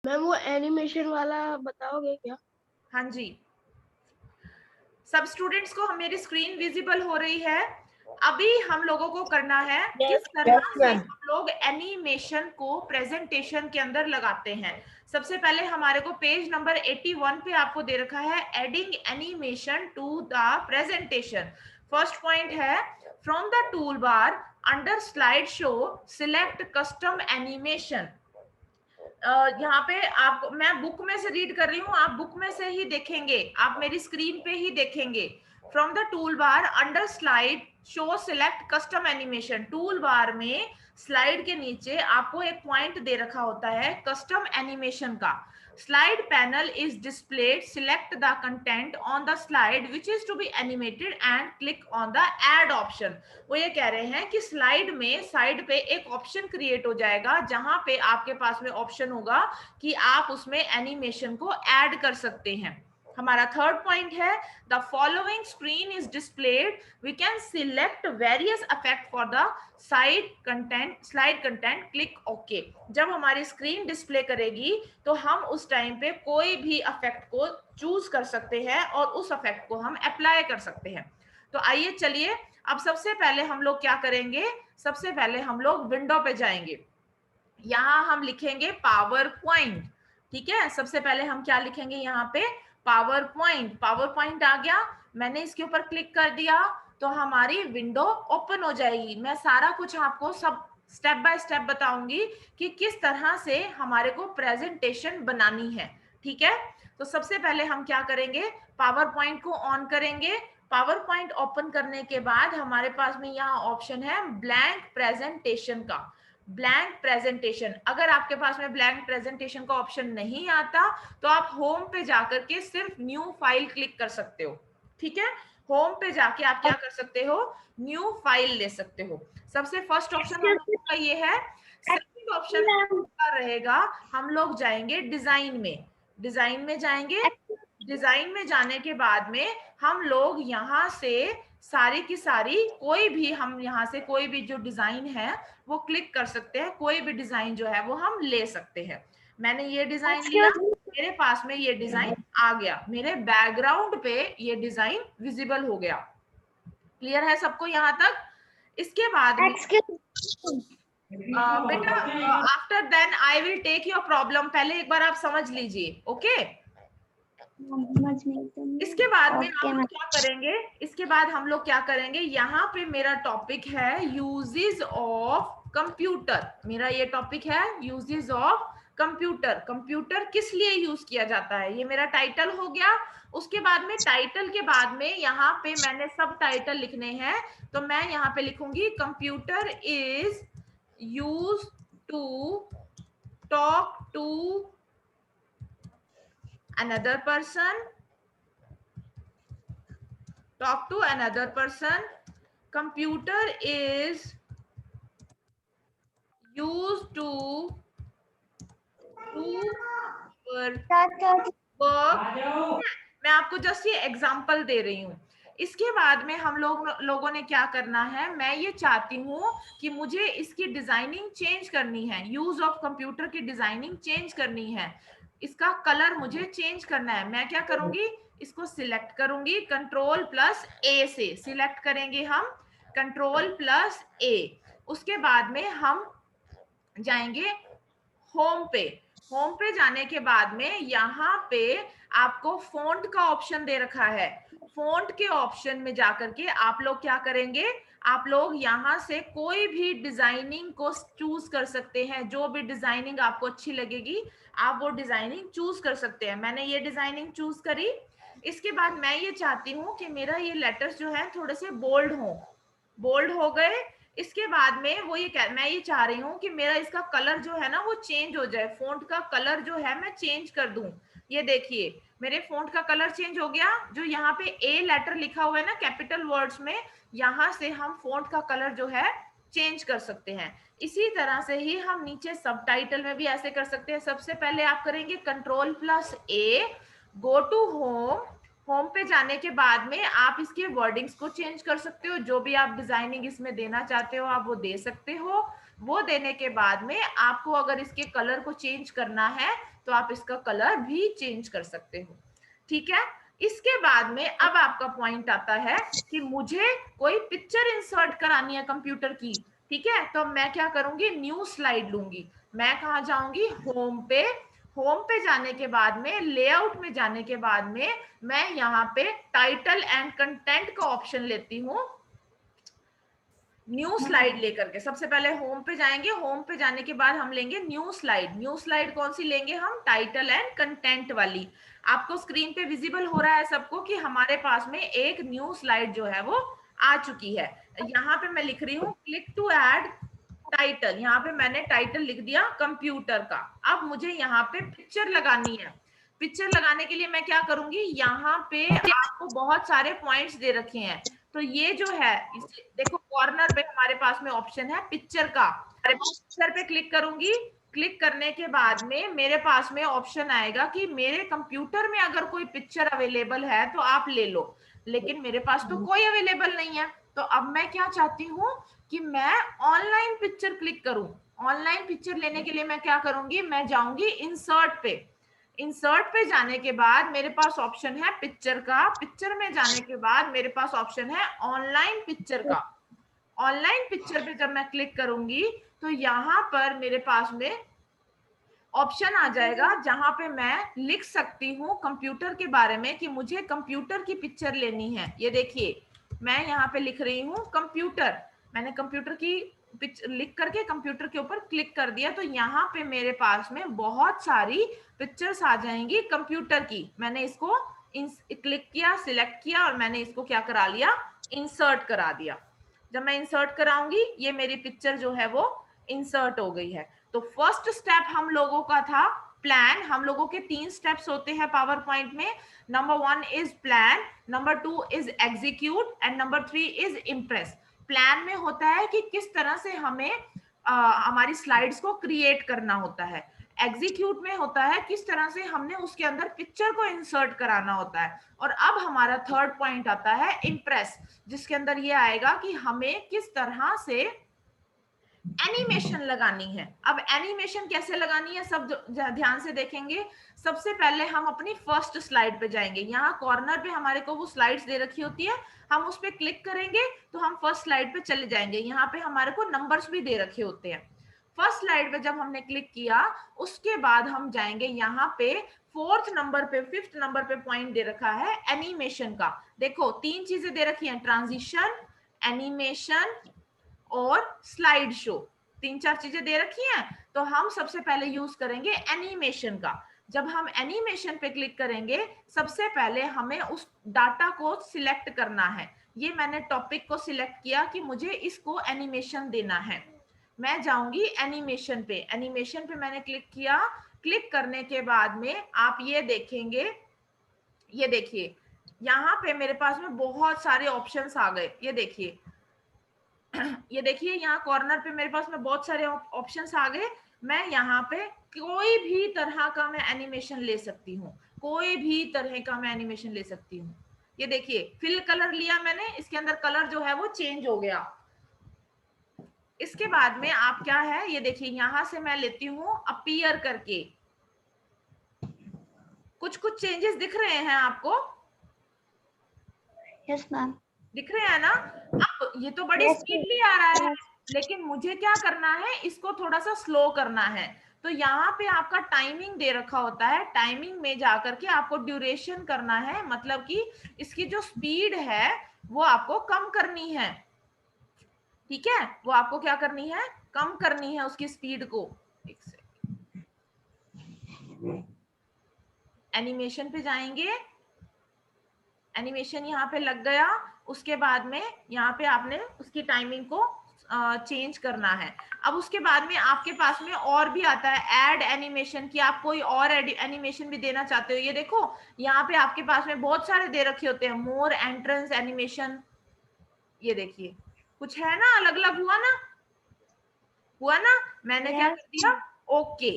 Ma'am वो animation वाला बताओगे क्या? हाँ जी, सब स्टूडेंट्स को मेरी स्क्रीन विजिबल हो रही है। अभी हम लोगों को करना है किस तरह से हम लोग एनिमेशन को प्रेजेंटेशन के अंदर लगाते हैं। सबसे पहले हमारे को पेज नंबर 81 पे आपको दे रखा है adding animation to the presentation. First point है from the tool bar under slide show select custom animation. यहाँ पे आप, मैं बुक में से रीड कर रही हूँ, आप बुक में से ही देखेंगे, आप मेरी स्क्रीन पे ही देखेंगे। From the tool bar under slide show select custom animation. Tool bar में स्लाइड के नीचे आपको एक पॉइंट दे रखा होता है कस्टम एनिमेशन का। slide panel is displayed, select the content on the slide which is to be animated and click on the add option। वो ये कह रहे हैं कि स्लाइड में साइड पे एक ऑप्शन क्रिएट हो जाएगा जहां पे आपके पास में ऑप्शन होगा कि आप उसमें एनिमेशन को ऐड कर सकते हैं। हमारा थर्ड पॉइंट है the following screen is displayed, we can select various effect for the slide content, click okay. जब हमारी स्क्रीन डिस्प्ले करेगी तो हम उस टाइम पे कोई भी इफेक्ट को चूज कर सकते हैं और उस इफेक्ट को हम अप्लाई कर सकते हैं। तो आइए चलिए, अब सबसे पहले हम लोग क्या करेंगे, सबसे पहले हम लोग विंडो पे जाएंगे। यहाँ हम लिखेंगे पावर पॉइंट। ठीक है, सबसे पहले हम क्या लिखेंगे यहाँ पे, पावर पॉइंट। पावर पॉइंट आ गया, मैंने इसके ऊपर क्लिक कर दिया तो हमारी विंडो ओपन हो जाएगी। मैं सारा कुछ आपको सब स्टेप बाय स्टेप बताऊंगी कि किस तरह से हमारे को प्रेजेंटेशन बनानी है। ठीक है, तो सबसे पहले हम क्या करेंगे, पावर पॉइंट को ऑन करेंगे। पावर पॉइंट ओपन करने के बाद हमारे पास में यहाँ ऑप्शन है ब्लैंक प्रेजेंटेशन का। ब्लैंक प्रेजेंटेशन, अगर आपके पास में ब्लैंक प्रेजेंटेशन का ऑप्शन नहीं आता तो आप होम पे जाकर के सिर्फ न्यू फाइल क्लिक कर सकते हो। ठीक है, होम पे जाके आप क्या कर सकते हो, न्यू फाइल ले सकते हो। सबसे फर्स्ट ऑप्शन हम लोगों का ये है। सेकंड ऑप्शन का रहेगा, हम लोग जाएंगे डिजाइन में। डिजाइन में जाएंगे, डिजाइन में जाने के बाद में हम लोग यहाँ से सारी की सारी कोई भी, हम यहाँ से कोई भी जो डिजाइन है वो क्लिक कर सकते हैं, कोई भी डिजाइन जो है वो हम ले सकते हैं। मैंने ये डिजाइन लिया, मेरे पास में ये डिजाइन आ गया, मेरे बैकग्राउंड पे ये डिजाइन विजिबल हो गया। क्लियर है सबको यहाँ तक? इसके बाद में बेटा after then I will take your problem, पहले एक बार आप समझ लीजिए। ओके, इसके बाद में हम लोग क्या करेंगे, इसके बाद हम लोग क्या करेंगे, यहाँ पे मेरा टॉपिक है यूजेस ऑफ कंप्यूटर। मेरा ये टॉपिक है यूजेस ऑफ कंप्यूटर। कंप्यूटर किस लिए यूज किया जाता है, ये मेरा टाइटल हो गया। उसके बाद में टाइटल के बाद में यहाँ पे मैंने सब टाइटल लिखने हैं, तो मैं यहाँ पे लिखूंगी computer is use to talk to another person, talk to another person. Computer is used to do work। मैं आपको जस्ट ये एग्जांपल दे रही हूँ। इसके बाद में हम लोगों ने क्या करना है, मैं ये चाहती हूँ कि मुझे इसकी डिजाइनिंग चेंज करनी है, यूज ऑफ कंप्यूटर की डिजाइनिंग चेंज करनी है, इसका कलर मुझे चेंज करना है। मैं क्या करूंगी, इसको सिलेक्ट करूंगी, कंट्रोल प्लस ए से सिलेक्ट करेंगे हम, कंट्रोल प्लस ए। उसके बाद में हम जाएंगे होम पे। होम पे जाने के बाद में यहाँ पे आपको फॉन्ट का ऑप्शन दे रखा है। फॉन्ट के ऑप्शन में जाकर के आप लोग क्या करेंगे, आप लोग यहाँ से कोई भी डिजाइनिंग को चूज कर सकते हैं, जो भी डिजाइनिंग आपको अच्छी लगेगी आप वो डिजाइनिंग चूज कर सकते हैं। मैंने ये डिजाइनिंग चूज करी। इसके बाद मैं ये चाहती हूँ कि मेरा ये लेटर्स जो है थोड़े से बोल्ड हो, बोल्ड हो गए। इसके बाद में वो ये मैं ये चाह रही हूँ कि मेरा इसका कलर जो है ना वो चेंज हो जाए, फॉन्ट का कलर जो है मैं चेंज कर दूं। ये देखिए मेरे फॉन्ट का कलर चेंज हो गया, जो यहाँ पे ए लेटर लिखा हुआ है ना कैपिटल वर्ड्स में, यहाँ से हम फॉन्ट का कलर जो है चेंज कर सकते हैं। इसी तरह से ही हम नीचे सब टाइटल में भी ऐसे कर सकते हैं। सबसे पहले आप करेंगे control plus A, go to home. Home पे जाने के बाद में आप इसके वर्डिंग्स को चेंज कर सकते हो, जो भी आप डिजाइनिंग इसमें देना चाहते हो आप वो दे सकते हो। वो देने के बाद में आपको अगर इसके कलर को चेंज करना है तो आप इसका कलर भी चेंज कर सकते हो। ठीक है, इसके बाद में अब आपका पॉइंट आता है कि मुझे कोई पिक्चर इंसर्ट करानी है कंप्यूटर की। ठीक है, तो मैं क्या करूंगी, न्यू स्लाइड लूंगी। मैं कहा जाऊंगी, होम पे। होम पे जाने के बाद में लेआउट में जाने के बाद में मैं यहाँ पे टाइटल एंड कंटेंट का ऑप्शन लेती हूँ, न्यू स्लाइड लेकर के। सबसे पहले होम पे जाएंगे, होम पे जाने के बाद हम लेंगे न्यू स्लाइड। न्यू स्लाइड कौन सी लेंगे हम, टाइटल एंड कंटेंट वाली। आपको स्क्रीन पे विजिबल हो रहा है सबको कि हमारे पास में एक न्यू स्लाइड जो है वो आ चुकी है। यहाँ पे मैं लिख रही हूँ क्लिक टू ऐड टाइटल। यहाँ पे मैंने टाइटल लिख दिया कंप्यूटर का। अब मुझे यहाँ पे पिक्चर लगानी है। पिक्चर लगाने के लिए मैं क्या करूंगी, यहाँ पे आपको बहुत सारे पॉइंट्स दे रखे हैं। तो ये जो है, देखो कॉर्नर पे हमारे पास में ऑप्शन है पिक्चर का। पिक्चर पे क्लिक करूंगी। क्लिक करने के बाद में मेरे पास में ऑप्शन आएगा कि मेरे कंप्यूटर में अगर कोई पिक्चर अवेलेबल है तो आप ले लो, लेकिन मेरे पास तो कोई अवेलेबल नहीं है। तो अब मैं क्या चाहती हूँ कि मैं ऑनलाइन पिक्चर क्लिक करूं। ऑनलाइन पिक्चर लेने के लिए मैं क्या करूंगी, मैं जाऊंगी इंसर्ट पे। इंसर्ट पे जाने के बाद मेरे पास ऑप्शन है पिक्चर का। पिक्चर में जाने के बाद मेरे पास ऑप्शन है ऑनलाइन पिक्चर का। ऑनलाइन पिक्चर पे जब मैं क्लिक करूंगी तो यहाँ पर मेरे पास में ऑप्शन आ जाएगा जहां पे मैं लिख सकती हूँ कंप्यूटर के बारे में कि मुझे कंप्यूटर की पिक्चर लेनी है। ये देखिए, मैं यहाँ पे लिख रही हूँ कंप्यूटर। मैंने कंप्यूटर की पिक्चर लिख करके कंप्यूटर के ऊपर क्लिक कर दिया, तो यहाँ पे मेरे पास में बहुत सारी पिक्चर्स आ जाएंगी कंप्यूटर की। मैंने इसको क्लिक किया, सिलेक्ट किया और मैंने इसको क्या करा लिया, इंसर्ट करा दिया। जब मैं इंसर्ट कराऊंगी ये मेरी पिक्चर जो है वो इंसर्ट हो गई है। तो फर्स्ट स्टेप हम लोगों का था प्लान। हम लोगों के 3 स्टेप्स होते हैं पावर पॉइंट में। Number 1 is plan, number 2 is execute and number 3 is impress. Plan में होता है कि किस तरह से हमें हमारी स्लाइड्स को क्रिएट करना होता है। एग्जीक्यूट में होता है किस तरह से हमने उसके अंदर पिक्चर को इंसर्ट कराना होता है। और अब हमारा थर्ड पॉइंट आता है इम्प्रेस, जिसके अंदर ये आएगा कि हमें किस तरह से एनिमेशन लगानी है। अब एनिमेशन कैसे लगानी है सब ध्यान से देखेंगे। सबसे पहले हम अपनी फर्स्ट स्लाइड पे जाएंगे। यहाँ कॉर्नर पे हमारे को वो स्लाइड्स दे रखी होती है, हम उस पर क्लिक करेंगे तो हम फर्स्ट स्लाइड पे चले जाएंगे। यहाँ पे हमारे को नंबर्स भी दे रखे होते हैं। फर्स्ट स्लाइड पे जब हमने क्लिक किया उसके बाद हम जाएंगे यहाँ पे फोर्थ नंबर पे, फिफ्थ नंबर पे पॉइंट दे रखा है एनिमेशन का। देखो 3 चीजें दे रखी हैं, ट्रांजिशन, एनिमेशन और स्लाइड शो। 3-4 चीजें दे रखी हैं। तो हम सबसे पहले यूज करेंगे एनिमेशन का। जब हम एनिमेशन पे क्लिक करेंगे सबसे पहले हमें उस डाटा को सिलेक्ट करना है। ये मैंने टॉपिक को सिलेक्ट किया कि मुझे इसको एनिमेशन देना है। मैं जाऊंगी एनिमेशन पे। एनिमेशन पे मैंने क्लिक किया। क्लिक करने के बाद में आप ये देखेंगे, ये देखिए यहाँ पे मेरे पास में बहुत सारे ऑप्शंस आ गए। ये देखिए, ये देखिए यहाँ कॉर्नर पे मेरे पास में बहुत सारे ऑप्शंस आ गए। मैं यहाँ पे कोई भी तरह का मैं एनिमेशन ले सकती हूँ, कोई भी तरह का मैं एनिमेशन ले सकती हूँ। ये देखिए फिल कलर लिया मैंने, इसके अंदर कलर जो है वो चेंज हो गया। इसके बाद में आप क्या है, ये देखिए यहाँ से मैं लेती हूँ अपीयर करके। कुछ कुछ चेंजेस दिख रहे हैं आपको? Yes ma'am. दिख रहे हैं ना? अब ये तो बड़ी स्पीडली आ रहा है, लेकिन मुझे क्या करना है, इसको थोड़ा सा स्लो करना है। तो यहाँ पे आपका टाइमिंग दे रखा होता है। टाइमिंग में जाकर के आपको ड्यूरेशन करना है, मतलब कि इसकी जो स्पीड है वो आपको कम करनी है। ठीक है, वो आपको क्या करनी है, कम करनी है उसकी स्पीड को। एक सेकंड, एनिमेशन पे जाएंगे। एनिमेशन यहाँ पे लग गया। उसके बाद में यहाँ पे आपने उसकी टाइमिंग को चेंज करना है। अब उसके बाद में आपके पास में और भी आता है ऐड एनिमेशन, कि आप कोई और एनिमेशन भी देना चाहते हो। ये देखो यहाँ पे आपके पास में बहुत सारे दे रखे होते हैं, मोर एंट्रेंस एनिमेशन। ये देखिए कुछ है ना, अलग अलग हुआ ना, हुआ ना। मैंने क्या कर दिया, ओके,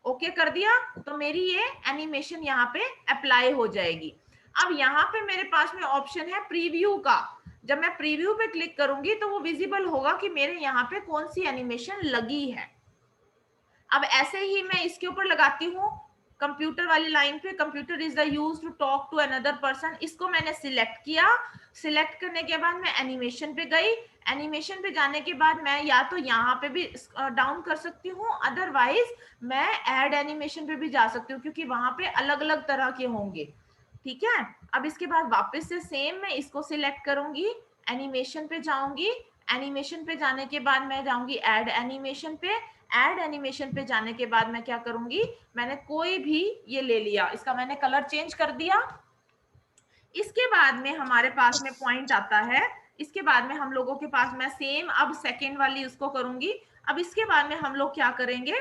ओके कर दिया, तो मेरी ये एनिमेशन यहाँ पे अप्लाई हो जाएगी। अब यहाँ पे मेरे पास में ऑप्शन है प्रीव्यू का। जब मैं प्रीव्यू पे क्लिक करूंगी तो वो विजिबल होगा कि मेरे यहाँ पे कौन सी एनिमेशन लगी है। अब ऐसे ही मैं इसके ऊपर लगाती हूँ कंप्यूटर वाली लाइन पे, computer is the use to talk to another person, इसको मैंने सिलेक्ट किया। सिलेक्ट करने के बाद मैं एनिमेशन पे गई। एनिमेशन पे जाने के बाद मैं या तो यहाँ पे भी डाउन कर सकती हूँ, अदरवाइज मैं ऐड एनिमेशन पे भी जा सकती हूँ, क्योंकि वहां पे अलग अलग तरह के होंगे। ठीक है, अब इसके बाद वापस से सेम मैं इसको सिलेक्ट करूंगी, एनिमेशन पे जाऊंगी। एनिमेशन पे जाने के बाद मैं जाऊंगी ऐड एनिमेशन पे। ऐड एनिमेशन पे जाने के बाद मैं क्या करूंगी, मैंने कोई भी ये ले लिया, इसका मैंने कलर चेंज कर दिया। इसके बाद में हमारे पास में पॉइंट आता है। इसके बाद में हम लोगों के पास, मैं सेम अब सेकेंड वाली उसको करूंगी। अब इसके बाद में हम लोग क्या करेंगे,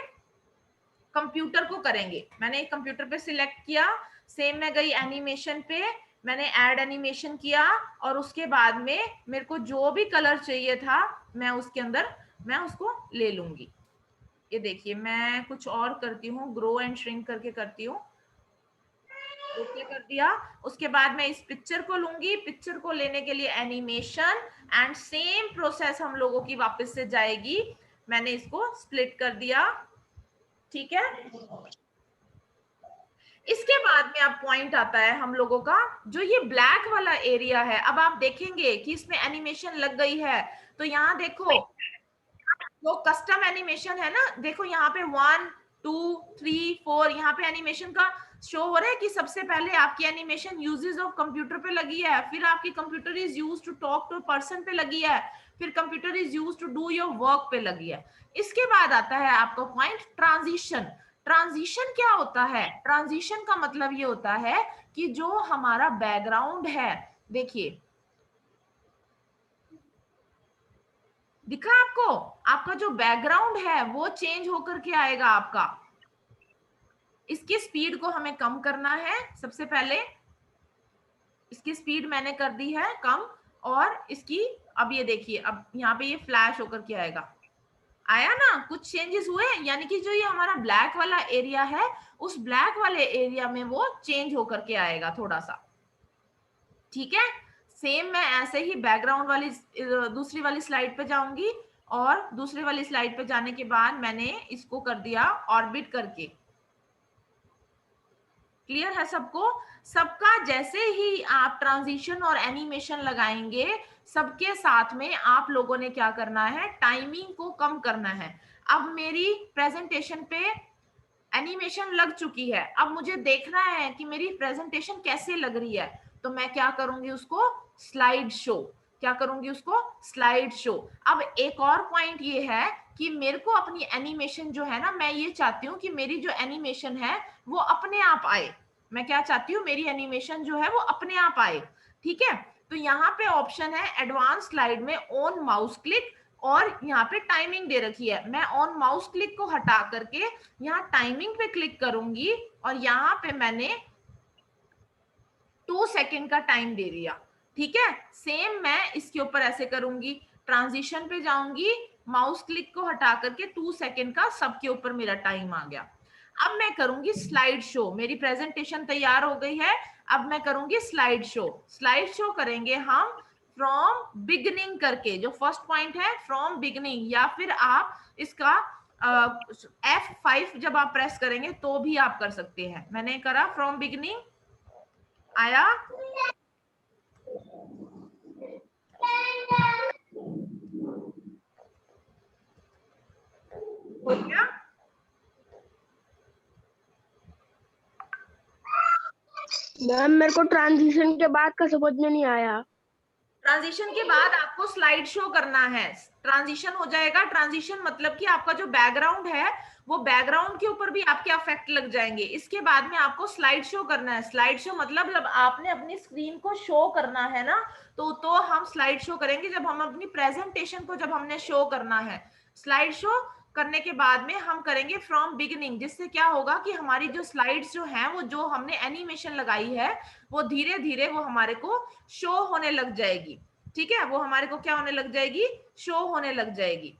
कंप्यूटर को करेंगे। मैंने एक कंप्यूटर पे सिलेक्ट किया, सेम मैं गई एनिमेशन पे, मैंने ऐड एनिमेशन किया, और उसके बाद में मेरे को जो भी कलर चाहिए था मैं उसके अंदर मैं उसको ले लूंगी। ये देखिए मैं कुछ और करती हूँ, ग्रो एंड श्रिंक करके करती हूँ। ओके कर दिया। उसके बाद मैं इस पिक्चर को लूंगी, पिक्चर को लेने के लिए एनिमेशन, एंड सेम प्रोसेस हम लोगों की वापस से जाएगी। मैंने इसको स्प्लिट कर दिया। ठीक है, इसके बाद में अब पॉइंट आता है हम लोगों का, जो ये ब्लैक वाला एरिया है। अब आप देखेंगे कि इसमें एनिमेशन लग गई है। तो यहाँ देखो जो कस्टम एनिमेशन है ना, देखो यहाँ पे 1 2 3 4 यहाँ पे एनिमेशन का शो हो रहा है कि सबसे पहले आपकी एनिमेशन यूजेस ऑफ कंप्यूटर पे लगी है, फिर आपकी computer is use to talk to person पे लगी है, फिर computer is use to do your work पे लगी है। इसके बाद आता है आपका पॉइंट ट्रांजिशन। ट्रांजिशन क्या होता है, ट्रांजिशन का मतलब ये होता है कि जो हमारा बैकग्राउंड है, देखिए दिखा आपको, आपका जो बैकग्राउंड है वो चेंज होकर के आएगा आपका। इसकी स्पीड को हमें कम करना है। सबसे पहले इसकी स्पीड मैंने कर दी है कम, और इसकी अब ये देखिए, अब यहाँ पे ये फ्लैश होकर के आएगा, आया ना, कुछ चेंजेस हुए, यानी कि जो ये हमारा ब्लैक वाला एरिया है, उस ब्लैक वाले एरिया में वो चेंज होकर के आएगा थोड़ा सा। ठीक है, सेम मैं ऐसे ही बैकग्राउंड वाली दूसरी वाली स्लाइड पे जाऊंगी, और दूसरी वाली स्लाइड पे जाने के बाद मैंने इसको कर दिया ऑर्बिट करके। क्लियर है सबको? सबका जैसे ही आप ट्रांजिशन और एनिमेशन लगाएंगे, सबके साथ में आप लोगों ने क्या करना है, टाइमिंग को कम करना है। अब मेरी प्रेजेंटेशन पे एनिमेशन लग चुकी है, अब मुझे देखना है कि मेरी प्रेजेंटेशन कैसे लग रही है, तो मैं क्या करूंगी, उसको स्लाइड शो। क्या करूंगी, उसको स्लाइड शो। अब एक और पॉइंट ये है कि मेरे को अपनी एनिमेशन जो है ना, मैं ये चाहती हूँ कि मेरी जो एनिमेशन है वो अपने आप आए। मैं क्या चाहती हूँ, मेरी एनिमेशन जो है वो अपने आप आए। ठीक है, तो यहाँ पे ऑप्शन है एडवांस स्लाइड में ऑन माउस क्लिक, और यहाँ पे टाइमिंग दे रखी है। मैं ऑन माउस क्लिक को हटा करके यहाँ टाइमिंग पे क्लिक करूंगी, और यहाँ पे मैंने 2 सेकेंड का टाइम दे दिया। ठीक है, सेम मैं इसके ऊपर ऐसे करूंगी, ट्रांजिशन पे जाऊंगी, माउस क्लिक को हटा करके 2 सेकेंड का सबके ऊपर मेरा टाइम आ गया। अब मैं करूंगी स्लाइड शो। मेरी प्रेजेंटेशन तैयार हो गई है, अब मैं करूंगी स्लाइड शो। स्लाइड शो करेंगे हम फ्रॉम बिगनिंग करके, जो फर्स्ट पॉइंट है फ्रॉम बिगनिंग, या फिर आप इसका F5 जब आप प्रेस करेंगे तो भी आप कर सकते हैं। मैंने करा फ्रॉम बिगनिंग, आया, हो गया। मैम मेरे को ट्रांजिशन के बाद का समझ में नहीं आया। ट्रांजिशन के बाद आपको स्लाइड शो करना है। ट्रांजिशन हो जाएगा, ट्रांजिशन मतलब कि आपका जो बैकग्राउंड है वो बैकग्राउंड के ऊपर भी आपके इफेक्ट लग जाएंगे। इसके बाद में आपको स्लाइड शो करना है। स्लाइड शो मतलब जब आपने अपनी स्क्रीन को शो करना है ना, तो हम स्लाइड शो करेंगे जब हम अपनी प्रेजेंटेशन को जब हमने शो करना है। स्लाइड शो करने के बाद में हम करेंगे फ्रॉम बिगिनिंग, जिससे क्या होगा कि हमारी जो स्लाइड्स जो हैं, वो जो हमने एनिमेशन लगाई है वो धीरे धीरे वो हमारे को शो होने लग जाएगी। ठीक है, वो हमारे को क्या होने लग जाएगी, शो होने लग जाएगी।